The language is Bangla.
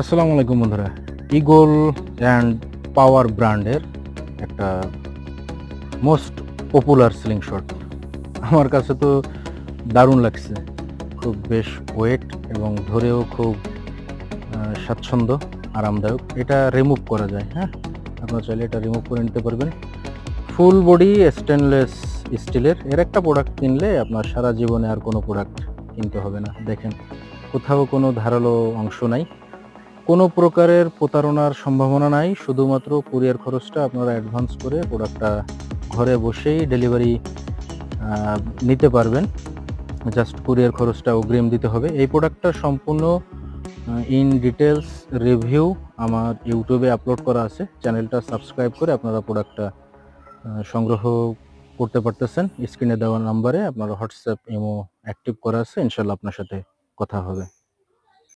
আসসালামু আলাইকুম বন্ধুরা। ইগল অ্যান্ড পাওয়ার ব্র্যান্ডের একটা মোস্ট পপুলার স্লিং শট আমার কাছে তো দারুণ লাগছে। খুব বেশ ওয়েট এবং ধরেও খুব স্বাচ্ছন্দ্য, আরামদায়ক। এটা রিমুভ করা যায়, হ্যাঁ, আপনারা চাইলে এটা রিমুভ করে নিতে পারবেন। ফুল বডি স্টেনলেস স্টিলের এর একটা প্রোডাক্ট কিনলে আপনার সারা জীবনে আর কোনো প্রোডাক্ট কিনতে হবে না। দেখেন, কোথাও কোনো ধারালো অংশ নাই, কোনো প্রকারের প্রতারণার সম্ভাবনা নাই। শুধুমাত্র কুরিয়ার খরচটা আপনারা অ্যাডভান্স করে প্রোডাক্টটা ঘরে বসেই ডেলিভারি নিতে পারবেন। জাস্ট কুরিয়ার খরচটা অগ্রিম দিতে হবে। এই প্রোডাক্টটা সম্পূর্ণ ইন ডিটেলস রিভিউ আমার ইউটিউবে আপলোড করা আছে। চ্যানেলটা সাবস্ক্রাইব করে আপনারা প্রোডাক্টটা সংগ্রহ করতে পারতেছেন। স্ক্রিনে দেওয়া নাম্বারে আপনার হোয়াটসঅ্যাপ ইমো অ্যাক্টিভ করা আছে। ইনশাল্লাহ আপনার সাথে কথা হবে।